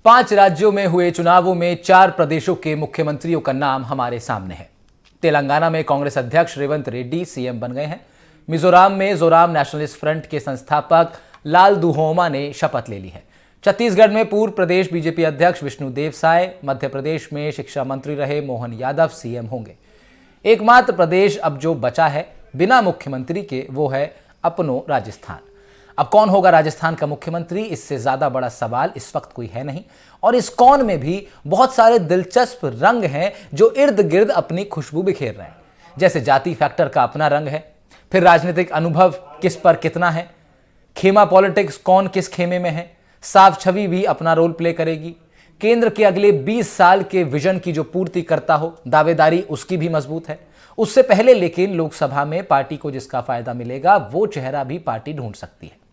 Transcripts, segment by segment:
5 राज्यों में हुए चुनावों में 4 प्रदेशों के मुख्यमंत्रियों का नाम हमारे सामने है। तेलंगाना में कांग्रेस अध्यक्ष रेवंत रेड्डी सीएम बन गए हैं। मिजोरम में जोराम नेशनलिस्ट फ्रंट के संस्थापक लाल दुहोमा ने शपथ ले ली है। छत्तीसगढ़ में पूर्व प्रदेश बीजेपी अध्यक्ष विष्णुदेव साय, मध्य प्रदेश में शिक्षा मंत्री रहे मोहन यादव सीएम होंगे। एकमात्र प्रदेश अब जो बचा है बिना मुख्यमंत्री के वो है अपनो राजस्थान। अब कौन होगा राजस्थान का मुख्यमंत्री, इससे ज्यादा बड़ा सवाल इस वक्त कोई है नहीं। और इस कौन में भी बहुत सारे दिलचस्प रंग हैं जो इर्द गिर्द अपनी खुशबू बिखेर रहे हैं। जैसे जाति फैक्टर का अपना रंग है, फिर राजनीतिक अनुभव किस पर कितना है, खेमा पॉलिटिक्स कौन किस खेमे में है, साफ छवि भी अपना रोल प्ले करेगी, केंद्र के अगले 20 साल के विजन की जो पूर्ति करता हो, दावेदारी उसकी भी मजबूत है। उससे पहले लेकिन लोकसभा में पार्टी को जिसका फायदा मिलेगा वो चेहरा भी पार्टी ढूंढ सकती है।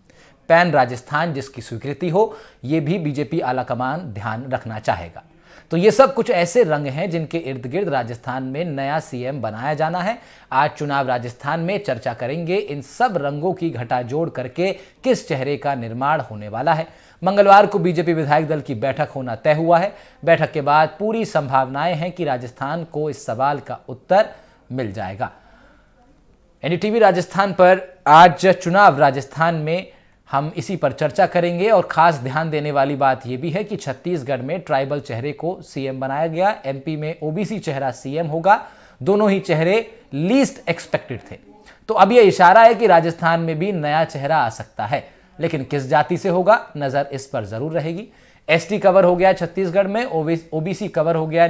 पैन राजस्थान जिसकी स्वीकृति हो, यह भी बीजेपी आलाकमान ध्यान रखना चाहेगा। तो ये सब कुछ ऐसे रंग हैं जिनके इर्द गिर्द राजस्थान में नया सीएम बनाया जाना है। आज चुनाव राजस्थान में चर्चा करेंगे इन सब रंगों की घटा जोड़ करके किस चेहरे का निर्माण होने वाला है। मंगलवार को बीजेपी विधायक दल की बैठक होना तय हुआ है। बैठक के बाद पूरी संभावनाएं हैं कि राजस्थान को इस सवाल का उत्तर मिल जाएगा। एनडीटीवी राजस्थान पर आज चुनाव राजस्थान में हम इसी पर चर्चा करेंगे। और खास ध्यान देने वाली बात यह भी है कि छत्तीसगढ़ में ट्राइबल चेहरे को सीएम बनाया गया, एमपी में ओबीसी चेहरा सीएम होगा। दोनों ही चेहरे लीस्ट एक्सपेक्टेड थे। तो अब यह इशारा है कि राजस्थान में भी नया चेहरा आ सकता है, लेकिन किस जाति से होगा नजर इस पर जरूर रहेगी। एसटी कवर हो गया छत्तीसगढ़ में, ओबीसी कवर हो गया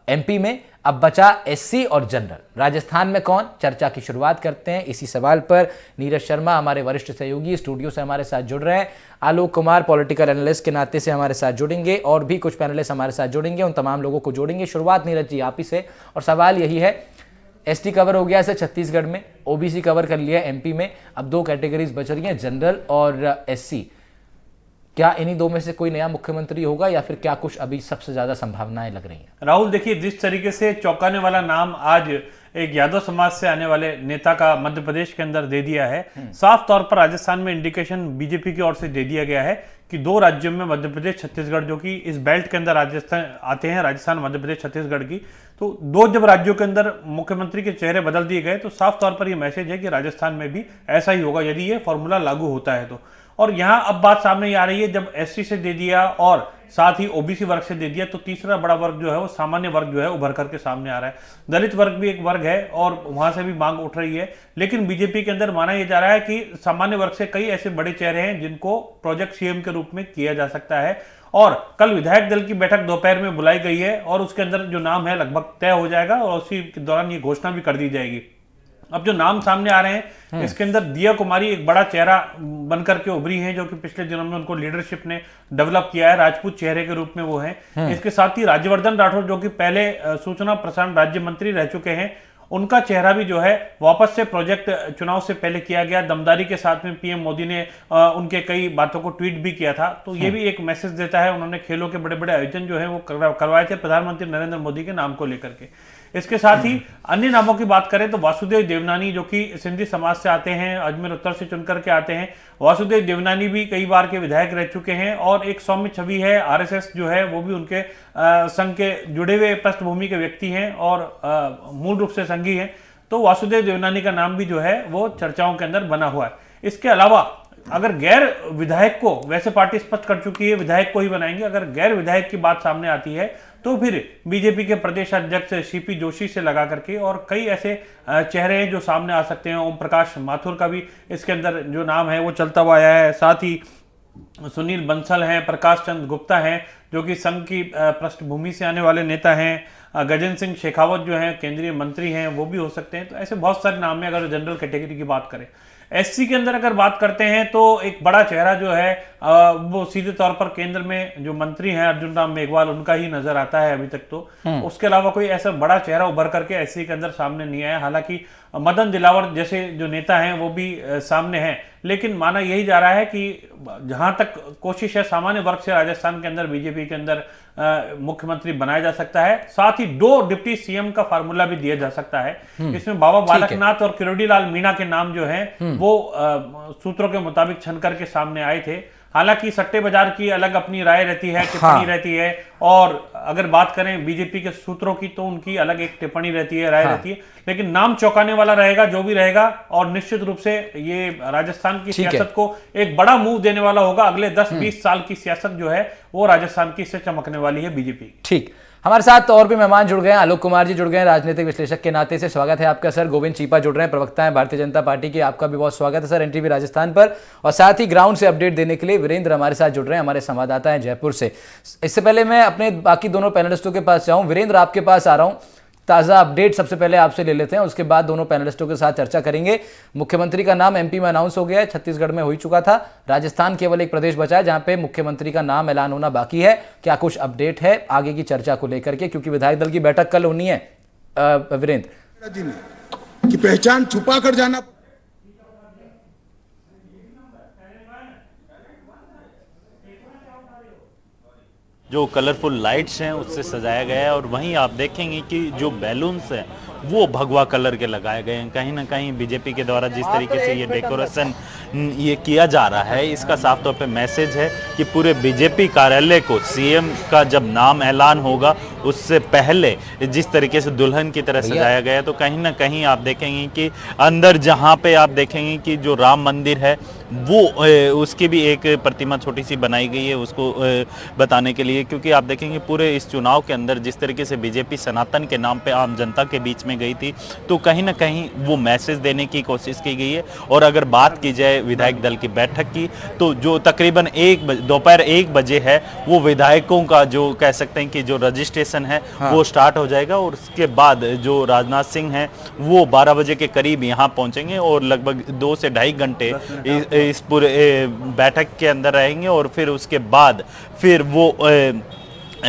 एमपी में, अब बचा एससी और जनरल। राजस्थान में कौन, चर्चा की शुरुआत करते हैं। इसी सवाल पर नीरज शर्मा हमारे वरिष्ठ सहयोगी स्टूडियो से हमारे साथ जुड़ रहे हैं। आलोक कुमार पॉलिटिकल एनालिस्ट के नाते से हमारे साथ जुड़ेंगे और भी कुछ पैनलिस्ट हमारे साथ जुड़ेंगे। उन तमाम लोगों को जोड़ेंगे। शुरुआत नीरज जी आप ही से, और सवाल यही है, एसटी कवर हो गया है छत्तीसगढ़ में, ओबीसी कवर कर लिया एमपी में, अब 2 कैटेगरीज बच रही हैं, जनरल और एससी। क्या इन्हीं 2 में से कोई नया मुख्यमंत्री होगा या फिर क्या कुछ अभी सबसे ज्यादा संभावनाएं लग रही हैं? राहुल, देखिए जिस तरीके से चौंकाने वाला नाम आज एक यादव समाज से आने वाले नेता का मध्य प्रदेश के अंदर दे दिया है, साफ तौर पर राजस्थान में इंडिकेशन बीजेपी की ओर से दे दिया गया है कि 2 राज्यों में मध्य प्रदेश छत्तीसगढ़ जो कि इस बेल्ट के अंदर राजस्थान आते हैं, राजस्थान मध्य प्रदेश छत्तीसगढ़ की, तो 2 जब राज्यों के अंदर मुख्यमंत्री के चेहरे बदल दिए गए तो साफ तौर पर यह मैसेज है कि राजस्थान में भी ऐसा ही होगा यदि ये फॉर्मूला लागू होता है तो। और यहां अब बात सामने आ रही है, जब एससी से दे दिया और साथ ही ओबीसी वर्ग से दे दिया तो तीसरा बड़ा वर्ग जो है वो सामान्य वर्ग जो है उभर करके सामने आ रहा है। दलित वर्ग भी एक वर्ग है और वहां से भी मांग उठ रही है। लेकिन बीजेपी के अंदर माना यह जा रहा है कि सामान्य वर्ग से कई ऐसे बड़े चेहरे हैं जिनको प्रोजेक्ट सीएम के रूप में किया जा सकता है। और कल विधायक दल की बैठक दोपहर में बुलाई गई है और उसके अंदर जो नाम है लगभग तय हो जाएगा और उसी के दौरान ये घोषणा भी कर दी जाएगी। अब जो नाम सामने आ रहे हैं इसके अंदर दिया कुमारी एक बड़ा चेहरा बनकर के उभरी हैं, जो कि पिछले दिनों में उनको लीडरशिप ने डेवलप किया है, राजपूत चेहरे के रूप में वो हैं। इसके साथ ही राज्यवर्धन राठौर जो कि पहले सूचना प्रसारण राज्य मंत्री रह चुके हैं, उनका चेहरा भी जो है वापस से प्रोजेक्ट चुनाव से पहले किया गया। दमदारी के साथ में पीएम मोदी ने उनके कई बातों को ट्वीट भी किया था, तो ये भी एक मैसेज देता है। उन्होंने खेलों के बड़े बड़े आयोजन जो है वो करवाए थे प्रधानमंत्री नरेंद्र मोदी के नाम को लेकर के। इसके साथ ही अन्य नामों की बात करें तो वासुदेव देवनानी जो कि सिंधी समाज से आते हैं, अजमेर उत्तर से चुनकर के आते हैं, वासुदेव देवनानी भी कई बार के विधायक रह चुके हैं और एक सौम्य छवि है। आरएसएस जो है वो भी उनके संघ के जुड़े हुए पृष्ठभूमि के व्यक्ति हैं और मूल रूप से संघी हैं। तो वासुदेव देवनानी का नाम भी जो है वो चर्चाओं के अंदर बना हुआ है। इसके अलावा अगर गैर विधायक को, वैसे पार्टी स्पष्ट कर चुकी है विधायक को ही बनाएंगे, अगर गैर विधायक की बात सामने आती है तो फिर बीजेपी के प्रदेश अध्यक्ष सीपी जोशी से लगा करके और कई ऐसे चेहरे हैं जो सामने आ सकते हैं। ओम प्रकाश माथुर का भी इसके अंदर जो नाम है वो चलता हुआ आया है। साथ ही सुनील बंसल हैं, प्रकाश चंद्र गुप्ता हैं जो कि संघ की पृष्ठभूमि से आने वाले नेता हैं, गजेंद्र सिंह शेखावत जो हैं केंद्रीय मंत्री हैं, वो भी हो सकते हैं। तो ऐसे बहुत सारे नाम हैं। अगर जनरल कैटेगरी की बात करें, एससी के अंदर अगर बात करते हैं तो एक बड़ा चेहरा जो है वो सीधे तौर पर केंद्र में जो मंत्री हैं अर्जुन राम मेघवाल, उनका ही नजर आता है अभी तक तो। उसके अलावा कोई ऐसा बड़ा चेहरा उभर करके एससी के अंदर सामने नहीं आया। हालांकि मदन दिलावर जैसे जो नेता हैं वो भी सामने हैं, लेकिन माना यही जा रहा है कि जहां तक कोशिश है सामान्य वर्ग से राजस्थान के अंदर बीजेपी के अंदर मुख्यमंत्री बनाया जा सकता है। साथ ही 2 डिप्टी सीएम का फार्मूला भी दिया जा सकता है। इसमें बाबा बालकनाथ और किरोड़ी लाल मीणा के नाम जो हैं वो सूत्रों के मुताबिक छन करके सामने आए थे। हालांकि सट्टे बाजार की अलग अपनी राय रहती है, टिप्पणी रहती है, और अगर बात करें बीजेपी के सूत्रों की तो उनकी अलग एक टिप्पणी रहती है, राय रहती है, लेकिन नाम चौंकाने वाला रहेगा जो भी रहेगा, और निश्चित रूप से ये राजस्थान की सियासत को एक बड़ा मूव देने वाला होगा। अगले 10-20 साल की सियासत जो है वो राजस्थान की इससे चमकने वाली है बीजेपी। ठीक, हमारे साथ और भी मेहमान जुड़ गए हैं। आलोक कुमार जी जुड़ गए हैं, राजनीतिक विश्लेषक के नाते से स्वागत है आपका सर। गोविंद चीपा जुड़ रहे हैं, प्रवक्ता हैं भारतीय जनता पार्टी के, आपका भी बहुत स्वागत है सर एनटीवी राजस्थान पर। और साथ ही ग्राउंड से अपडेट देने के लिए वीरेंद्र हमारे साथ जुड़ रहे हैं, हमारे संवाददाता हैं जयपुर से। इससे पहले मैं अपने बाकी दोनों पैनलिस्टों के पास जाऊं, वीरेंद्र आपके पास आ रहा हूं, ताज़ा अपडेट सबसे पहले आपसे ले लेते हैं, उसके बाद दोनों पैनलिस्टों के साथ चर्चा करेंगे। मुख्यमंत्री का नाम एमपी में अनाउंस हो गया है, छत्तीसगढ़ में हो ही चुका था, राजस्थान केवल एक प्रदेश बचा है जहां पे मुख्यमंत्री का नाम ऐलान होना बाकी है। क्या कुछ अपडेट है आगे की चर्चा को लेकर के, क्योंकि विधायक दल की बैठक कल होनी है वीरेंद्र? की पहचान छुपा कर जाना, जो कलरफुल लाइट्स हैं उससे सजाया गया है, और वहीं आप देखेंगे कि जो बैलून्स हैं वो भगवा कलर के लगाए गए हैं। कहीं ना कहीं बीजेपी के द्वारा जिस तरीके से ये डेकोरेशन ये किया जा रहा है, इसका साफ तौर पे मैसेज है कि पूरे बीजेपी कार्यालय को सीएम का जब नाम ऐलान होगा उससे पहले जिस तरीके से दुल्हन की तरह सजाया गया है, तो कहीं ना कहीं आप देखेंगे कि अंदर जहाँ पे आप देखेंगे कि जो राम मंदिर है वो उसकी भी एक प्रतिमा छोटी सी बनाई गई है उसको बताने के लिए, क्योंकि आप देखेंगे पूरे इस चुनाव के अंदर जिस तरीके से बीजेपी सनातन के नाम पे आम जनता के बीच में गई थी, तो कहीं ना कहीं वो मैसेज देने की कोशिश की गई है। और अगर बात की जाए विधायक दल की बैठक की, तो जो तकरीबन दोपहर 1 बजे है, वो विधायकों का जो कह सकते हैं कि जो रजिस्ट्रेशन है वो स्टार्ट हो जाएगा, और उसके बाद जो राजनाथ सिंह हैं वो 12 बजे के करीब यहाँ पहुंचेंगे और लगभग 2 से 2.5 घंटे इस पूरे बैठक के अंदर रहेंगे, और फिर उसके बाद फिर वो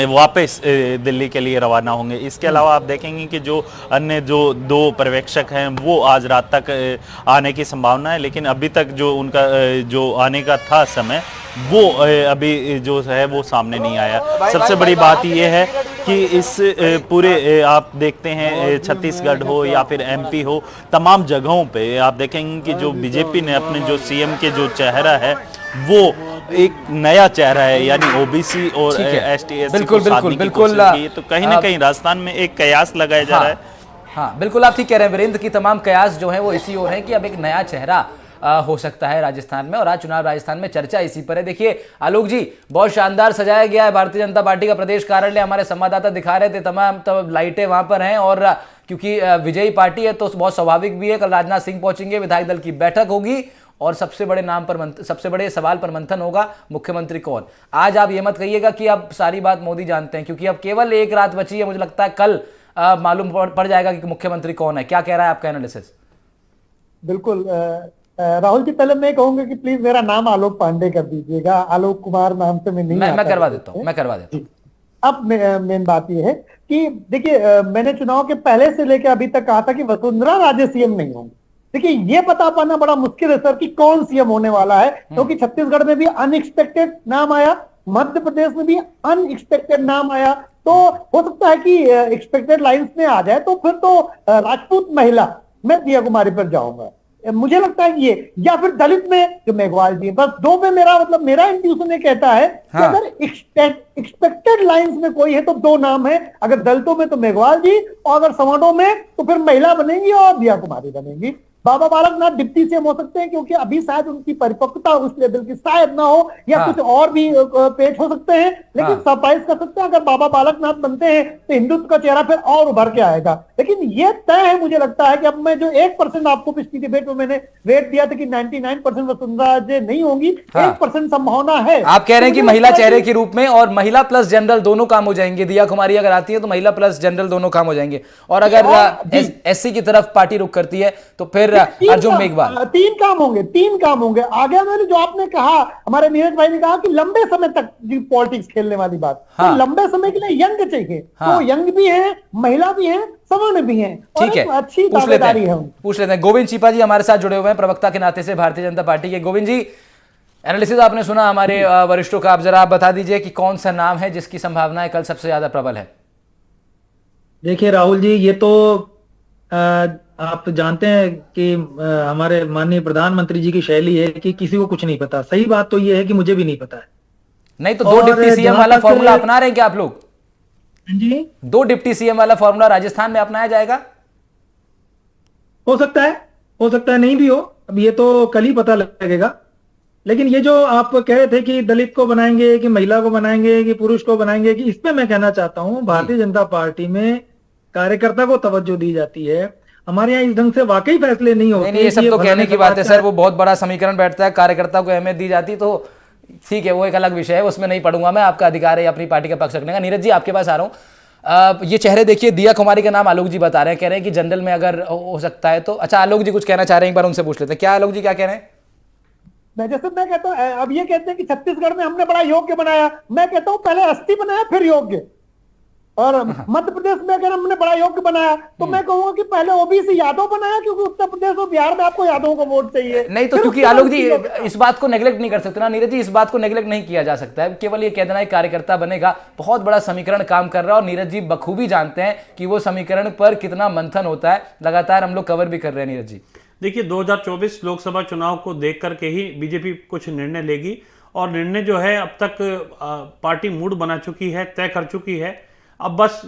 वापस दिल्ली के लिए रवाना होंगे। इसके अलावा आप देखेंगे कि जो अन्य जो 2 पर्यवेक्षक हैं वो आज रात तक आने की संभावना है, लेकिन अभी तक जो उनका जो आने का था समय वो अभी जो है वो सामने नहीं आया। सबसे बड़ी बात ये है कि इस पूरे आप देखते हैं छत्तीसगढ़ हो या फिर एमपी हो, तमाम जगहों पे आप देखेंगे कि जो बीजेपी ने अपने जो सीएम के जो चेहरा है वो एक नया चेहरा है, यानी ओबीसी और एसटी-एससी को साधने की कोशिश की है। तो कहीं ना कहीं राजस्थान में एक कयास लगाया जा रहा है। हाँ बिल्कुल, आप ठीक कह रहे हैं वीरेंद्र की तमाम कयास जो है वो इसी ओर है कि अब एक नया चेहरा हो सकता है राजस्थान में, और आज चुनाव राजस्थान में चर्चा इसी पर है। देखिए आलोक जी, बहुत शानदार सजाया गया है भारतीय जनता पार्टी का प्रदेश कार्यालय, हमारे संवाददाता दिखा रहे थे, तमाम लाइटें वहां पर हैं, और क्योंकि विजयी पार्टी है तो बहुत स्वाभाविक भी है, कल राजनाथ सिंह पहुंचेंगे, विधायक दल की बैठक होगी, और सबसे बड़े सवाल पर मंथन होगा मुख्यमंत्री कौन। आज आप ये मत कहिएगा कि अब सारी बात मोदी जानते हैं, क्योंकि अब केवल एक रात बची है, मुझे लगता है कल मालूम पड़ जाएगा कि मुख्यमंत्री कौन है। क्या कह रहा है आपका एनालिसिस? बिल्कुल राहुल जी, पहले मैं कहूंगा कि प्लीज मेरा नाम आलोक पांडे कर दीजिएगा, आलोक कुमार नाम से मैं नहीं मैं करवा देता हूँ, मैं करवा देता हूँ। अब मेन बात यह है कि देखिए मैंने चुनाव के पहले से लेकर अभी तक कहा था कि वसुंधरा राजे सीएम नहीं होंगे। देखिए ये बता पाना बड़ा मुश्किल है सर कि कौन सीएम होने वाला है, क्योंकि छत्तीसगढ़ में भी अनएक्सपेक्टेड नाम आया, मध्य प्रदेश में भी अनएक्सपेक्टेड नाम आया, तो हो सकता है कि एक्सपेक्टेड लाइंस में आ जाए, तो फिर तो राजपूत महिला मैं दिया कुमारी पर जाऊंगा, मुझे लगता है ये, या फिर दलित में जो मेघवाल जी, बस 2 पे मेरा इंट्यूशन ये कहता है कि अगर एक्सपेक्टेड लाइंस में कोई है तो 2 नाम है, अगर दलितों में तो मेघवाल जी, और अगर समाजों में तो फिर महिला बनेंगी और दिया कुमारी बनेंगी। बाबा बालकनाथ डिप्टी सीएम हो सकते हैं, क्योंकि अभी शायद उनकी परिपक्वता उस लेवल की शायद ना हो, या कुछ और भी पेश हो सकते हैं, लेकिन सरप्राइज कर सकते हैं अगर बाबा बालकनाथ बनते हैं तो हिंदुत्व का चेहरा फिर और उभर के आएगा। लेकिन ये तय है मुझे लगता है कि अब मैं जो 1% आपको पिछली डिबेट में मैंने रेट दिया था कि 99% वसुंधरा राजे नहीं होंगी, 1% संभावना है। आप कह रहे हैं कि महिला चेहरे के रूप में, और महिला प्लस जनरल दोनों काम हो जाएंगे, दिया कुमारी अगर आती है तो महिला प्लस जनरल दोनों काम हो जाएंगे, और अगर एससी की तरफ पार्टी रुख करती है तो फिर अर्जुन मेघवाल। 3 काम होंगे। आगे मैंने जो आपने कहा, हमारे नीरज भाई ने कहा कि लंबे समय तक पॉलिटिक्स खेलने वाली बात, तो लंबे समय के लिए यंग चाहिए, तो यंग भी है, महिला भी है, सवर्ण भी है, ठीक है, अच्छी दावेदारी है। पूछ लेते हैं। गोविंद चीपा जी हमारे साथ जुड़े हुए हैं प्रवक्ता के नाते से भारतीय जनता पार्टी के। गोविंद जी, एनालिसिस आपने सुना हमारे वरिष्ठों का, आप जरा आप बता दीजिए कि कौन सा नाम है जिसकी संभावनाएं कल सबसे ज्यादा प्रबल है? देखिए राहुल जी, ये तो आप तो जानते हैं कि हमारे माननीय प्रधानमंत्री जी की शैली है कि किसी को कुछ नहीं पता। सही बात तो ये है कि मुझे भी नहीं पता है। नहीं तो दो डिप्टी सीएम जहां वाला तक- फॉर्मूला अपना रहे हैं क्या आप लोग? जी, 2 डिप्टी सीएम वाला फॉर्मूला राजस्थान में अपनाया जाएगा? हो सकता है नहीं भी हो, अब ये तो कल ही पता लगेगा। लेकिन ये जो आप कह रहे थे कि दलित को बनाएंगे कि महिला को बनाएंगे कि पुरुष को बनाएंगे, कि इसमें मैं कहना चाहता हूं भारतीय जनता पार्टी में कार्यकर्ता को तवज्जो दी जाती है। हमारे यहाँ इस ढंग से वाकई फैसले नहीं होते। नहीं, ये सब कि तो फलाने कहने की समाज बात है का सर, वो बहुत बड़ा समीकरण बैठता है, कार्यकर्ता को अहमियत दी जाती, तो ठीक है, वो एक अलग विषय है, उसमें नहीं पढ़ूंगा मैं, आपका अधिकार है अपनी पार्टी का पक्ष रखने का। नीरज जी आपके पास आ रहा हूँ। ये चेहरे देखिए, दिया कुमारी का नाम आलोक जी बता रहे हैं, कह रहे हैं कि जनरल में अगर हो सकता है तो। अच्छा, आलोक जी कुछ कहना चाह रहे हैं, एक बार उनसे पूछ लेते हैं। क्या आलोक जी क्या कह रहे हैं? मैं कहता हूँ, अब ये कहते हैं कि छत्तीसगढ़ में हमने बड़ा योग्य बनाया। मैं कहता हूँ पहले अस्थि बनाया फिर योग्य। और मध्य प्रदेश में अगर हमने बड़ा योग्य बनाया तो मैं कहूंगा कि पहले ओबीसी यादव बनाया, क्योंकि उत्तर प्रदेश और बिहार में आपको यादवों को वोट चाहिए। नहीं तो फिर क्योंकि उसके बाद आलोक जी योग्य। इस बात को नेगलेक्ट नहीं कर सकते ना नीरज जी, इस बात को नेगलेक्ट नहीं किया जा सकता है। केवल ये कह देना है कार्यकर्ता बनेगा, बहुत बड़ा समीकरण काम कर रहा है, और नीरज जी बखूबी जानते हैं कि वो समीकरण पर कितना मंथन होता है, लगातार हम लोग कवर भी कर रहे हैं। नीरज जी देखिए, 2024 लोकसभा चुनाव को देख करके ही बीजेपी कुछ निर्णय लेगी, और निर्णय जो है अब तक पार्टी मूड बना चुकी है, तय कर चुकी है। अब बस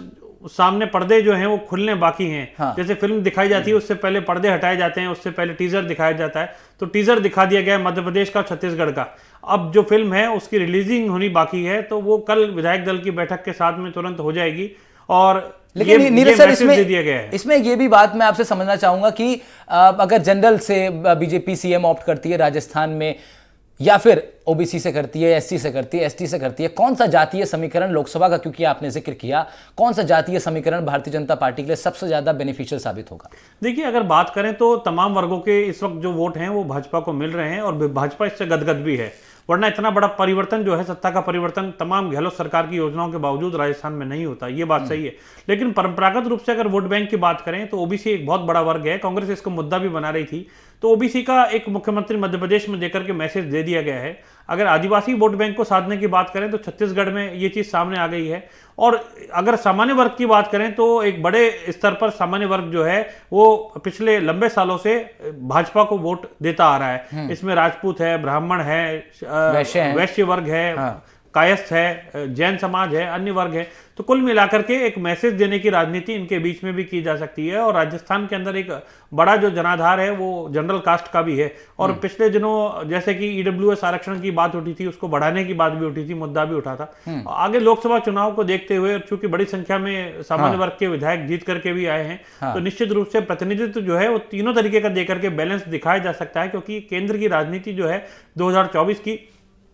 सामने पर्दे जो हैं वो खुलने बाकी हैं। हाँ। जैसे फिल्म दिखाई जाती है उससे पहले पर्दे हटाए जाते हैं, उससे पहले टीजर दिखाया जाता है। तो टीजर दिखा दिया गया है मध्य प्रदेश का, छत्तीसगढ़ का। अब जो फिल्म है उसकी रिलीजिंग होनी बाकी है, तो वो कल विधायक दल की बैठक के साथ में तुरंत हो जाएगी। और लेकिन नीरज सर, मैसेज दे दिया गया है। इसमें ये भी बात मैं आपसे समझना चाहूंगा कि अगर जनरल से बीजेपी सीएम ऑप्ट करती है राजस्थान में, या फिर ओबीसी से करती है, एससी से करती है, एसटी से करती है, कौन सा जातीय समीकरण लोकसभा का, क्योंकि आपने जिक्र किया, कौन सा जातीय समीकरण भारतीय जनता पार्टी के लिए सबसे ज्यादा बेनिफिशियल साबित होगा? देखिए, अगर बात करें तो तमाम वर्गों के इस वक्त जो वोट हैं वो भाजपा को मिल रहे हैं, और भाजपा इससे गदगद भी है। वरना इतना बड़ा परिवर्तन जो है, सत्ता का परिवर्तन तमाम गहलोत सरकार की योजनाओं के बावजूद राजस्थान में नहीं होता, ये बात सही है। लेकिन परंपरागत रूप से अगर वोट बैंक की बात करें तो ओबीसी एक बहुत बड़ा वर्ग है। कांग्रेस इसको मुद्दा भी बना रही थी, तो ओबीसी का एक मुख्यमंत्री मध्य प्रदेश में देकर के मैसेज दे दिया गया है। अगर आदिवासी वोट बैंक को साधने की बात करें तो छत्तीसगढ़ में ये चीज सामने आ गई है। और अगर सामान्य वर्ग की बात करें तो एक बड़े स्तर पर सामान्य वर्ग जो है वो पिछले लंबे सालों से भाजपा को वोट देता आ रहा है। इसमें राजपूत है, ब्राह्मण है, वैश्य वर्ग है, हाँ। कायस्थ है, जैन समाज है, अन्य वर्ग है। तो कुल मिलाकर के एक मैसेज देने की राजनीति इनके बीच में भी की जा सकती है। और राजस्थान के अंदर एक बड़ा जो जनाधार है वो जनरल कास्ट का भी है। और पिछले दिनों जैसे कि ईडब्ल्यूएस आरक्षण की बात उठी थी, उसको बढ़ाने की बात भी उठी थी, मुद्दा भी उठा था। आगे लोकसभा चुनाव को देखते हुए, चूंकि बड़ी संख्या में सामान्य वर्ग के विधायक जीत करके भी आए हैं, तो निश्चित रूप से प्रतिनिधित्व जो है वो तीनों तरीके का देकर के बैलेंस दिखाया जा सकता है। क्योंकि केंद्र की राजनीति जो है 2024 की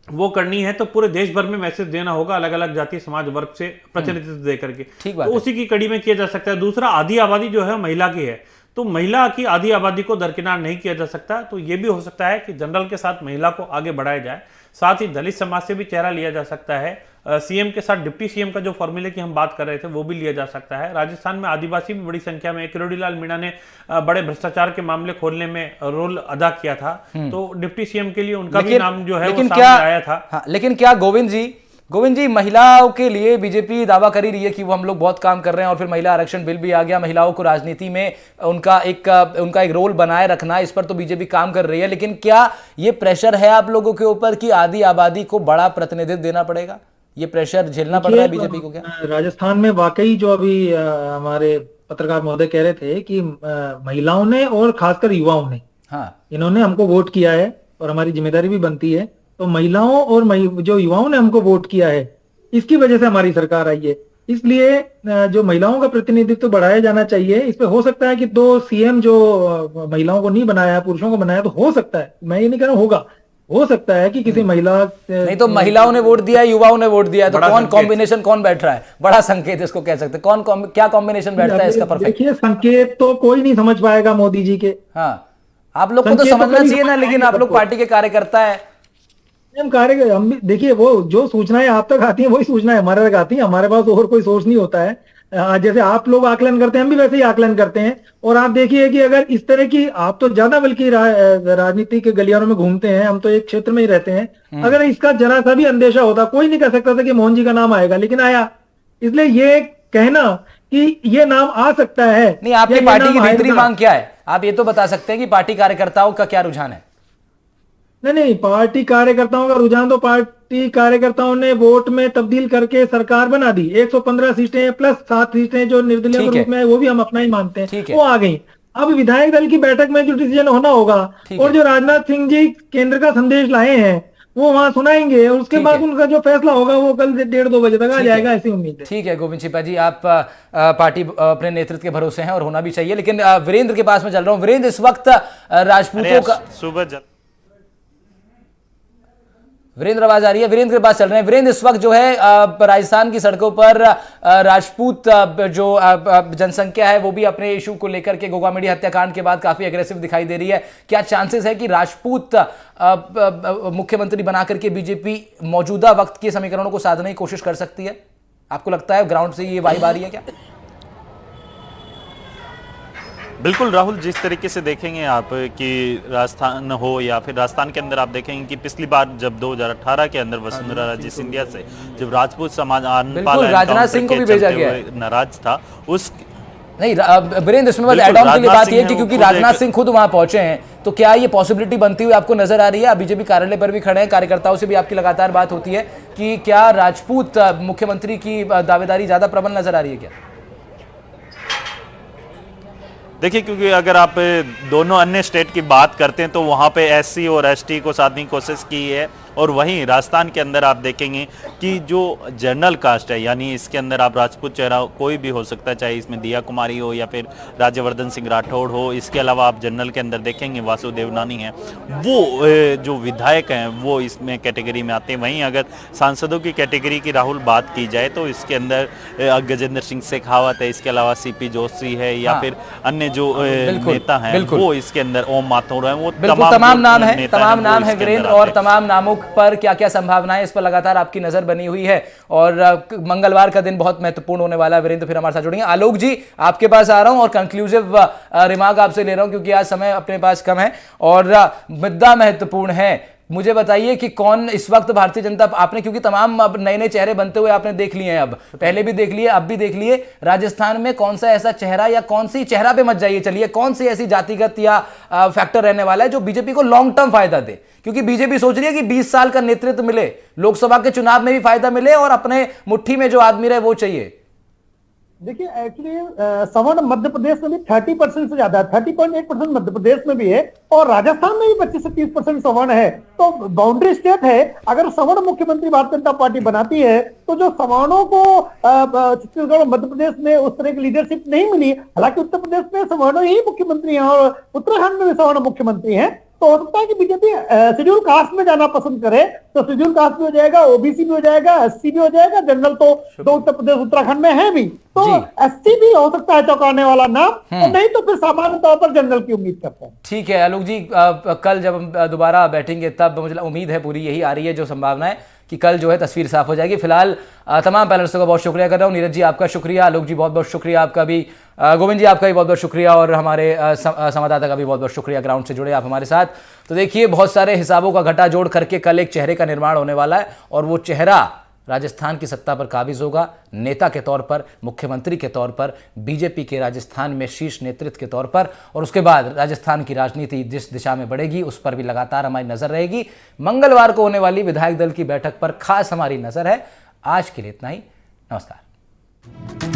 वो करनी है, तो पूरे देश भर में मैसेज देना होगा अलग अलग जाति समाज वर्ग से प्रतिनिधित्व देकर के। ठीक बात तो है। उसी की कड़ी में किया जा सकता है। दूसरा, आधी आबादी जो है महिला की है, तो महिला की आधी आबादी को दरकिनार नहीं किया जा सकता। तो ये भी हो सकता है कि जनरल के साथ महिला को आगे बढ़ाया जाए। साथ ही दलित समाज से भी चेहरा लिया जा सकता है। सीएम के साथ डिप्टी सीएम का जो फॉर्मूले की हम बात कर रहे थे वो भी लिया जा सकता है। राजस्थान में आदिवासी भी बड़ी संख्या में, किरोड़ी लाल मीणा ने बड़े भ्रष्टाचार के मामले खोलने में रोल अदा किया था, तो डिप्टी सीएम के लिए उनका भी नाम जो है वो सामने आया था। हाँ, लेकिन क्या गोविंद जी महिलाओं के लिए बीजेपी दावा कर ही रही है कि वो हम लोग बहुत काम कर रहे हैं, और फिर महिला आरक्षण बिल भी आ गया, महिलाओं को राजनीति में उनका एक रोल बनाए रखना, इस पर तो बीजेपी काम कर रही है। लेकिन क्या ये प्रेशर है आप लोगों के ऊपर कि आधी आबादी को बड़ा प्रतिनिधित्व देना पड़ेगा? ये प्रेशर झेलना पड़ रहा है बीजेपी को क्या? राजस्थान में वाकई जो अभी हमारे पत्रकार महोदय कह रहे थे कि महिलाओं ने और खासकर युवाओं ने, हाँ, इन्होंने हमको वोट किया है और हमारी जिम्मेदारी भी बनती है। तो महिलाओं और जो युवाओं ने हमको वोट किया है, इसकी वजह से हमारी सरकार आई है। इसलिए जो महिलाओं का प्रतिनिधित्व बढ़ाया जाना चाहिए। इस पे हो सकता है कि 2 सीएम जो महिलाओं को नहीं बनाया, पुरुषों को बनाया, तो हो सकता है, मैं ये नहीं कह रहा हूं होगा, हो सकता है कि किसी महिला नहीं तो महिलाओं ने वोट दिया है, युवाओं ने वोट दिया है, तो कौन कॉम्बिनेशन कौन बैठ रहा है? बड़ा संकेत इसको कह सकते हैं। क्या कॉम्बिनेशन बैठता है इसका परफेक्ट? देखिए, संकेत तो कोई नहीं समझ पाएगा मोदी जी के। हाँ, आप लोग को तो समझना चाहिए ना, लेकिन आप लोग पार्टी के कार्यकर्ता है। हम भी देखिए, वो जो सूचनाएं आप तक आती हैं वही सूचनाएं हमारे तक आती हैं। हमारे पास और कोई सोर्स नहीं होता है। जैसे आप लोग आकलन करते हैं, हम भी वैसे ही आकलन करते हैं। और आप देखिए कि अगर इस तरह की, आप तो ज्यादा बल्कि राजनीति के गलियारों में घूमते हैं, हम तो एक क्षेत्र में ही रहते हैं। अगर इसका जरा सा भी अंदेशा होता, कोई नहीं कह सकता था कि मोहन जी का नाम आएगा, लेकिन आया। इसलिए ये कहना कि ये नाम आ सकता है। नहीं, आपकी या ये पार्टी की नाम भीतरी आएगा। मांग क्या है? आप ये तो बता सकते हैं कि पार्टी कार्यकर्ताओं का क्या रुझान है? नहीं, पार्टी कार्यकर्ताओं का रुझान तो पार्टी कार्यकर्ताओं ने वोट में तब्दील करके सरकार बना दी। 115 सीटें प्लस 7 सीटें जो निर्दलीय ठीक के है। रूप में है, वो भी हम अपना ही मानते हैं, ठीक है। वो आ गई। अब विधायक दल की बैठक में जो डिसीजन होना होगा ठीक और है। जो राजनाथ सिंह जी केंद्र का संदेश लाए हैं वो वहां सुनाएंगे, और उसके ठीक बाद है। उनका जो फैसला होगा वो कल 1:30-2 बजे तक आ ठीक है। जाएगा, ऐसी उम्मीद है। ठीक है गोविंद छिपा जी, आप पार्टी अपने नेतृत्व के भरोसे हैं और होना भी चाहिए। लेकिन वीरेंद्र के पास में चल रहा हूं। वीरेंद्र, इस वक्त राजपूतों का सुबह वीरेंद्र आवाज आ रही है? वीरेंद्र के पास चल रहे हैं। वीरेंद्र, इस वक्त जो है राजस्थान की सड़कों पर राजपूत जो जनसंख्या है वो भी अपने इशू को लेकर के गोगामेडी हत्याकांड के बाद काफी एग्रेसिव दिखाई दे रही है। क्या चांसेस है कि राजपूत मुख्यमंत्री बनाकर के बीजेपी मौजूदा वक्त के समीकरणों को साधने की कोशिश कर सकती है? आपको लगता है ग्राउंड से ये वाइब आ रही है क्या? बिल्कुल राहुल, जिस तरीके से देखेंगे आप कि राजस्थान हो या फिर राजस्थान के अंदर आप देखेंगे कि पिछली बार जब 2018 के अंदर वसुंधरा राजे सिंधिया से जब राजपूत समाज बिल्कुल, राजनाथ सिंह को भी भेजा गया है। नाराज था उस नहीं वीरेंद्र, इसमें बस बिल्कुल, एड ऑन के लिए राजनाथ बात सिंह यह है कि है, क्योंकि वो खुद राजनाथ एक- सिंह खुद वहां पहुंचे हैं, तो क्या ये पॉसिबिलिटी बनती हुई आपको नजर आ रही है? आप बीजेपी कार्यालय पर भी खड़े हैं, कार्यकर्ताओं से भी आपकी लगातार बात होती है कि क्या राजपूत मुख्यमंत्री की दावेदारी ज्यादा प्रबल नजर आ रही है क्या? देखिए, क्योंकि अगर आप दोनों अन्य स्टेट की बात करते हैं तो वहाँ पे एससी और एसटी को साधने की कोशिश की है, और वहीं राजस्थान के अंदर आप देखेंगे कि जो जनरल कास्ट है, यानी इसके अंदर आप राजपूत चेहरा कोई भी हो सकता है, चाहे इसमें दिया कुमारी हो या फिर राज्यवर्धन सिंह राठौड़ हो। इसके अलावा आप जनरल के अंदर देखेंगे वासुदेव नानी हैं, वो जो विधायक हैं वो इसमें कैटेगरी में आते हैं। वहीं अगर सांसदों की कैटेगरी की राहुल बात की जाए तो इसके अंदर गजेंद्र सिंह शेखावत है, इसके अलावा सीपी जोशी है, या हाँ। फिर अन्य जो बिल्कुल, नेता हैं बिल्कुल। वो इसके अंदर ओम माथुर हैं, वो बिल्कुल तमाम नाम है, नेता तमाम हैं, नाम वो है इसके वीरेंद्र, अंदर और आते हैं। तमाम नामों पर क्या क्या संभावनाएं, इस पर लगातार आपकी नजर बनी हुई है। और मंगलवार का दिन बहुत महत्वपूर्ण होने वाला है। वीरेंद्र फिर हमारे साथ जुड़ेंगे। आलोक जी, आपके पास आ रहा हूं और कंक्लूसिव रिमार्क आपसे ले रहा हूं क्योंकि आज समय अपने पास कम है और मुद्दा महत्वपूर्ण है। मुझे बताइए कि कौन इस वक्त भारतीय जनता, आपने क्योंकि तमाम अब नए नए चेहरे बनते हुए आपने देख लिए हैं, अब पहले भी देख लिए, अब भी देख लिए, राजस्थान में कौन सा ऐसा चेहरा, या कौन सी चेहरा पे मत जाइए, चलिए कौन सी ऐसी जातिगत या फैक्टर रहने वाला है जो बीजेपी को लॉन्ग टर्म फायदा दे? क्योंकि बीजेपी सोच रही है कि 20 साल का नेतृत्व मिले, लोकसभा के चुनाव में भी फायदा मिले और अपने मुट्ठी में जो आदमी रहे वो चाहिए। देखिए एक्चुअली सवर्ण मध्य प्रदेश में भी 30% से ज्यादा है, 30.8% मध्य प्रदेश में भी है और राजस्थान में भी 25 से 30% सवर्ण है। तो बाउंड्री स्टेट है। अगर सवर्ण मुख्यमंत्री भारतीय जनता पार्टी बनाती है तो जो सवर्णों को छत्तीसगढ़ और मध्य प्रदेश में उस तरह की लीडरशिप नहीं मिली, हालांकि उत्तर प्रदेश में सवर्ण ही मुख्यमंत्री हैं और उत्तराखंड में भी सवर्ण मुख्यमंत्री हैं, तो हो सकता है कि बीजेपी शेड्यूल कास्ट में जाना पसंद करे तो शेड्यूल कास्ट भी हो जाएगा, ओबीसी भी हो जाएगा, एससी भी हो जाएगा, जनरल तो दो उत्तर प्रदेश उत्तराखंड में है भी, तो एससी भी हो सकता है चौंकाने वाला नाम, और नहीं तो फिर सामान्य तौर पर जनरल की उम्मीद करते हैं। ठीक है आलोक जी, कल जब हम दोबारा बैठेंगे तब मुझे उम्मीद है पूरी यही आ रही है जो संभावना है कि कल जो है तस्वीर साफ हो जाएगी। फिलहाल तमाम पैनलिस्टों का बहुत शुक्रिया कर रहा हूँ। नीरज जी आपका शुक्रिया, आलोक जी बहुत बहुत शुक्रिया आपका भी, गोविंद जी आपका भी बहुत बहुत शुक्रिया, और हमारे संवाददाता का भी बहुत बहुत शुक्रिया, ग्राउंड से जुड़े आप हमारे साथ। तो देखिए बहुत सारे हिसाबों का घटा जोड़ करके कल एक चेहरे का निर्माण होने वाला है और वो चेहरा राजस्थान की सत्ता पर काबिज होगा, नेता के तौर पर, मुख्यमंत्री के तौर पर, बीजेपी के राजस्थान में शीर्ष नेतृत्व के तौर पर, और उसके बाद राजस्थान की राजनीति जिस दिशा में बढ़ेगी उस पर भी लगातार हमारी नजर रहेगी। मंगलवार को होने वाली विधायक दल की बैठक पर खास हमारी नजर है। आज के लिए इतना ही, नमस्कार।